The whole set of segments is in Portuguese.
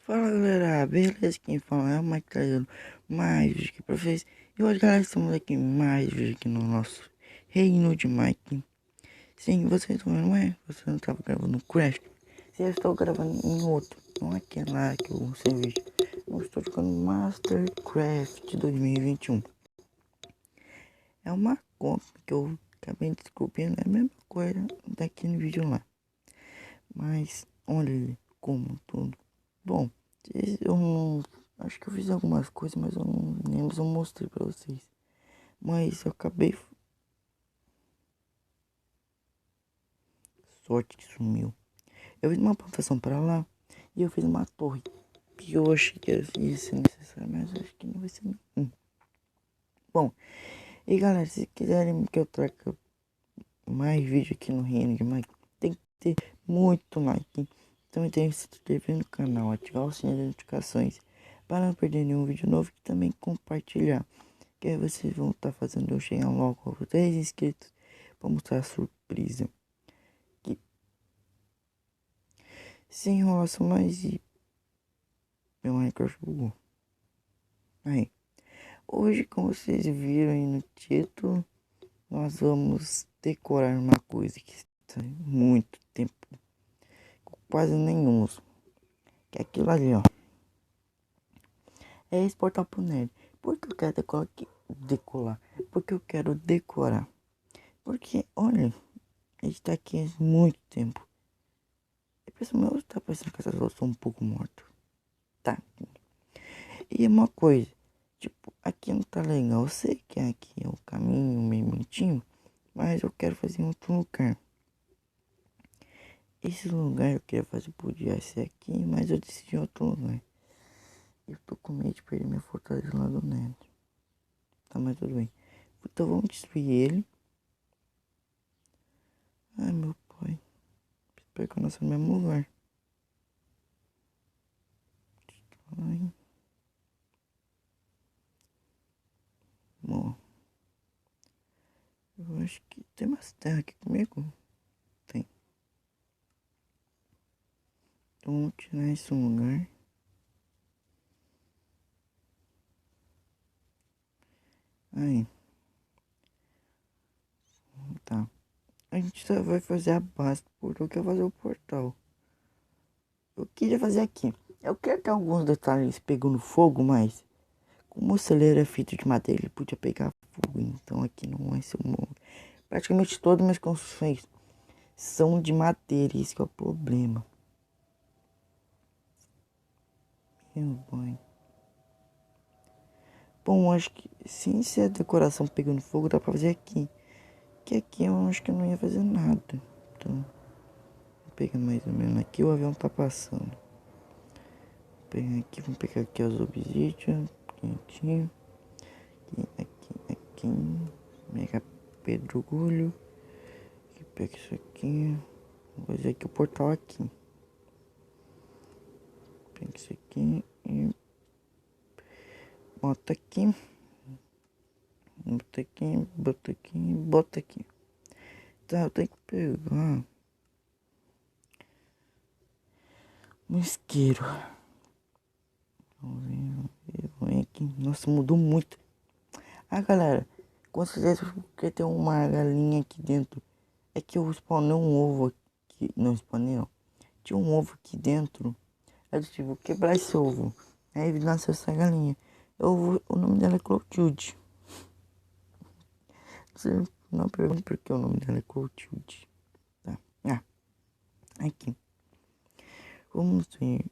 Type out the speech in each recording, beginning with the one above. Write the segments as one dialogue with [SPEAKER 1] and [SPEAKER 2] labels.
[SPEAKER 1] Fala galera, beleza? Quem fala é o Mike trazendo mais vídeo aqui pra vocês. E hoje galera, estamos aqui mais vídeo aqui no nosso reino de Mike. Sim, vocês estão vendo, você não estava gravando no Crash. Se eu estou gravando em outro, não é aquele lá que eu sem vídeo. Eu estou jogando Mastercraft 2021. É uma comp que eu acabei descobrindo, é a mesma coisa daquele vídeo lá. Mas olha como tudo. Bom, eu não. Acho que eu fiz algumas coisas, mas eu não lembro se eu mostrei pra vocês. Mas eu acabei. Sorte que sumiu. Eu fiz uma plantação pra lá e eu fiz uma torre. Que eu achei que ia ser necessário, mas acho que não vai ser não. Bom, e galera, se quiserem que eu traga mais vídeo aqui no Reino de Mike, tem que ter muito like. Também tem que se inscrever no canal, ativar o sininho de notificações para não perder nenhum vídeo novo e também compartilhar. Que aí vocês vão estar fazendo eu chegar logo aos 10 inscritos para mostrar a surpresa. Que sem enrolação mais e meu Minecraft bugou. Aí, hoje como vocês viram aí no título, nós vamos decorar uma coisa que está muito tempo, quase nenhum uso. Que é aquilo ali, ó. É exportar pro nerd. Por que eu quero decolar? Porque eu quero decorar. Porque, olha, a gente tá aqui há muito tempo. E pessoal, meu tá parecendo que essas pessoas estão um pouco mortas. Tá. E uma coisa, tipo, aqui não tá legal. Eu sei que aqui é o caminho meio bonitinho, mas eu quero fazer em outro lugar. Esse lugar eu queria fazer, podia ser aqui, mas eu decidi em outro lugar. Eu tô com medo de perder minha fortaleza lá do Neto. Tá, mas tudo bem. Então vamos destruir ele. Ai, meu pai. Espero que eu nasça no mesmo lugar. Ai. Bom. Eu acho que tem umas terras aqui comigo. Tem. Então vamos tirar esse lugar. Aí. Tá. A gente só vai fazer a base. Porque eu quero fazer o portal. Eu queria fazer aqui. Eu quero que alguns detalhes pegando fogo, mas como o celeiro é feito de madeira, ele podia pegar fogo. Então aqui não vai ser um. Praticamente todas minhas construções são de madeira. Isso que é o problema. Meu bom. Bom, acho que sem ser a decoração pegando fogo, dá pra fazer aqui. Que aqui eu acho que eu não ia fazer nada. Então, vou pegar mais ou menos aqui. O avião tá passando. Vou pegar aqui, vamos pegar aqui as obsidian. Quentinho. Aqui. Mega pedregulho. Aqui, pega isso aqui. Vou fazer aqui o portal aqui. Pega isso aqui e bota aqui. Bota aqui, bota aqui, bota aqui. Tá, eu tenho que pegar um isqueiro. Vamos ver aqui. Nossa, mudou muito. Ah, galera, com certeza porque tem uma galinha aqui dentro. É que eu spawnei um ovo aqui. Não, spawnei não. Tinha um ovo aqui dentro. Eu tive vou quebrar esse ovo. Aí nasceu essa galinha. O nome dela é Clotilde. Você não pergunta por que o nome dela é Clotilde. Tá. Ah, aqui. Vamos ver.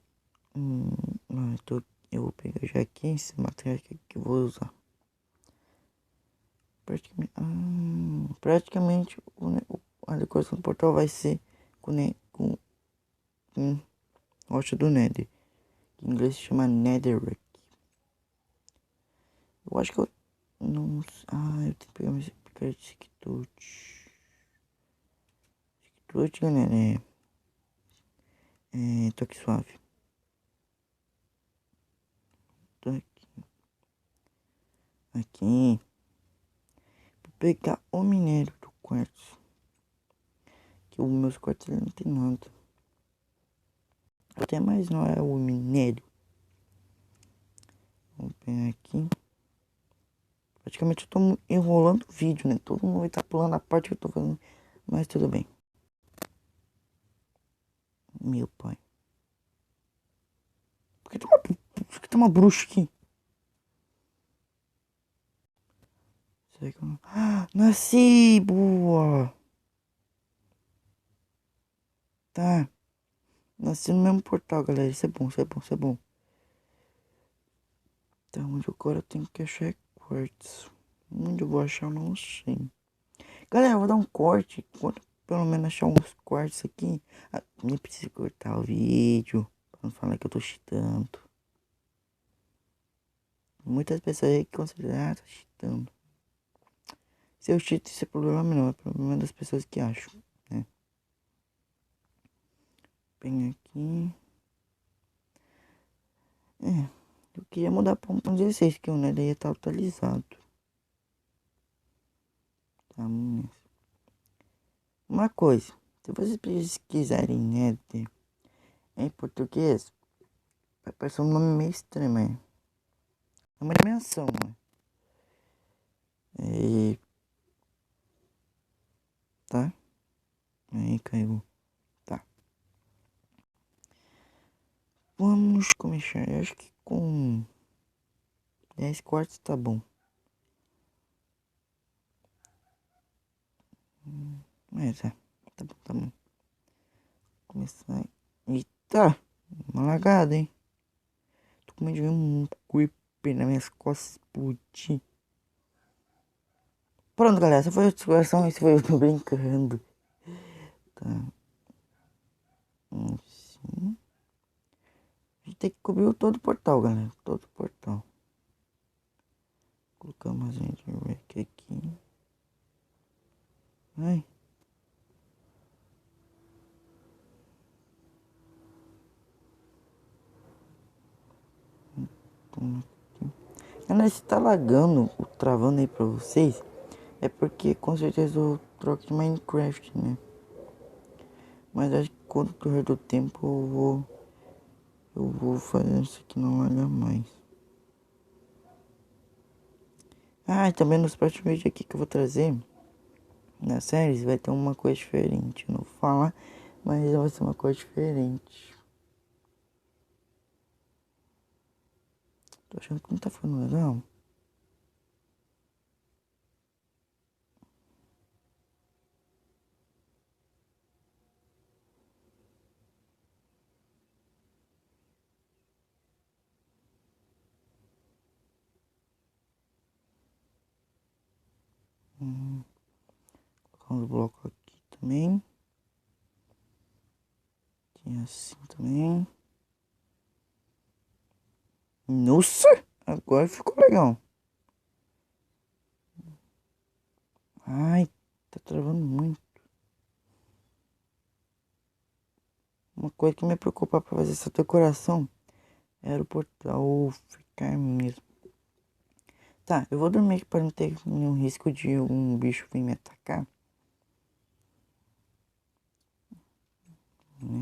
[SPEAKER 1] Eu vou pegar já aqui esse material que eu vou usar. Praticamente a decoração do portal vai ser com rocha do Nether, que em inglês se chama Netherrack. Eu acho que eu não. Eu tenho que pegar mais picar de Skitut. Skitut, galera, é toque suave. Tô aqui. Vou pegar o minério do quartzo. Que os meus quartos não tem nada. Até mais não é o minério. Vamos pegar aqui. Praticamente eu tô enrolando o vídeo, né? Todo mundo vai estar pulando a parte que eu tô fazendo. Mas tudo bem. Meu pai. Por que tem uma bruxa aqui? Será que eu não... Nasci! Boa! Tá. Nasci no mesmo portal, galera. Isso é bom, isso é bom, isso é bom. Tá, onde agora eu tenho que achar quartzo. Onde eu vou achar, eu não sei. Galera, eu vou dar um corte. Quando pelo menos achar uns quartzo aqui. Nem preciso cortar o vídeo. Pra não falar que eu tô cheatando. Muitas pessoas aí que consideram, tá cheatando. Se eu cheat, isso é problema não. É problema das pessoas que acham, né? Bem aqui. É. Eu queria mudar pra um 16, que o Nether ia estar atualizado. Tá, uma coisa. Se vocês pesquisarem Nether em português, vai parecer um nome meio estranho, mas é uma dimensão, né? E... Tá? Aí caiu. Tá. Vamos começar. Eu acho que com 10 quartos tá bom. Mas é. Tá bom, tá bom. Começar. Eita! Uma lagada, hein? Tô com medo de ver um creeper nas minhas costas explodir. Pronto, galera. Essa foi a situação. Esse foi eu tô brincando. Tá. Sim. A gente tem que cobrir todo o portal, galera. Todo o portal. Colocar mais gente aqui. Ai. Galera, se tá lagando, travando aí pra vocês, é porque com certeza eu troco de Minecraft, né? Mas acho que quando correr do tempo eu vou fazer isso aqui não lagar mais. Ah, e também nos próximos vídeos aqui que eu vou trazer na série vai ter uma coisa diferente. Eu não vou falar, mas vai ser uma coisa diferente. Tô achando que não tá ficando legal. Colocar uns blocos aqui também. Aqui assim também. Nossa! Agora ficou legal. Ai, tá travando muito. Uma coisa que me preocupa pra fazer essa decoração era o portal ficar mesmo. Tá, eu vou dormir aqui para não ter nenhum risco de algum bicho vir me atacar.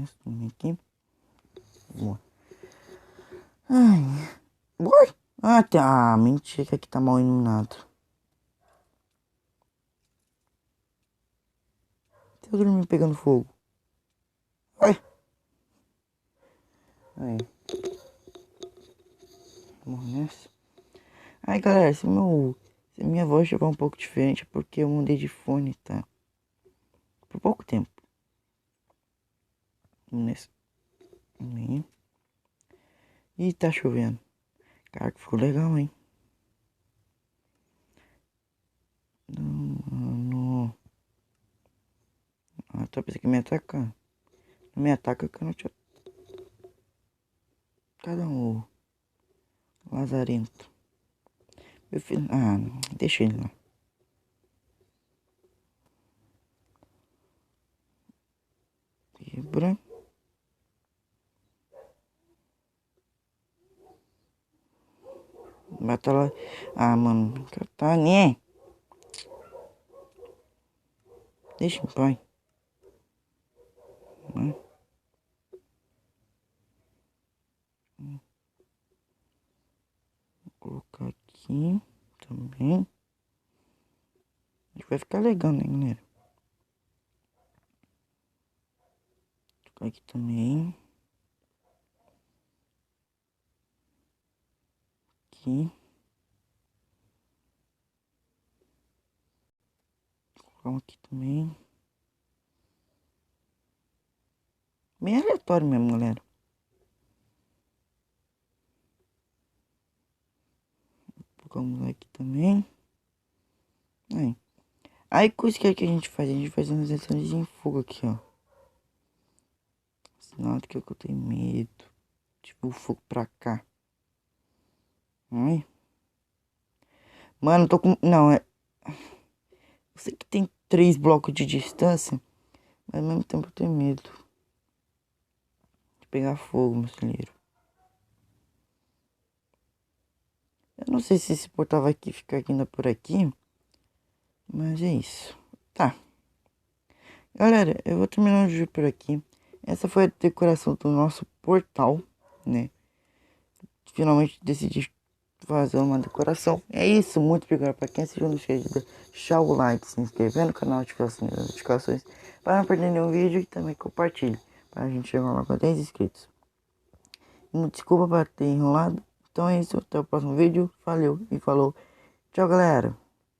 [SPEAKER 1] Isso, dormir aqui. Boa. Ai. Oi! Ah, tá. Ah, mentira que aqui tá mal iluminado. Eu dormi pegando fogo. Ai. Aí. Vamos nessa. Ai, galera, se minha voz estiver um pouco diferente é porque eu mudei de fone, tá? Por pouco tempo. Vamos nessa. Aí. Ih, tá chovendo. Cara, que ficou legal, hein? Não, mano. Ah, tá pensando que me atacar. Não me ataca que eu não te... Cada um lazarento. Meu filho... Ah, deixa ele lá. Quebra. Bata lá. Ah, mano. Tá, né? Deixa em paz. Né? Vou colocar aqui também. Acho que vai ficar legal, né, galera? Vou colocar aqui também. Aqui. Vou colocar um aqui também. Bem aleatório mesmo, galera. Colocamos aqui também. Aí, coisa que a gente faz? A gente faz umas ações em fogo aqui, ó. Sinal que eu tenho medo. Tipo, o fogo pra cá. Ai. Mano, tô com... Não, é... Eu sei que tem 3 blocos de distância. Mas ao mesmo tempo eu tenho medo de pegar fogo, meu celeiro. Eu não sei se esse portal vai ficar ainda por aqui. Mas é isso. Tá. Galera, eu vou terminar o vídeo por aqui. Essa foi a decoração do nosso portal, né? Finalmente decidi fazer uma decoração. É isso, muito obrigado para quem assistiu no vídeo. Deixar o like, se inscrever no canal, ativar as notificações para não perder nenhum vídeo e também compartilhe para a gente chegar lá com 10 inscritos. Desculpa por ter enrolado. Então é isso, até o próximo vídeo. Valeu e falou. Tchau, galera.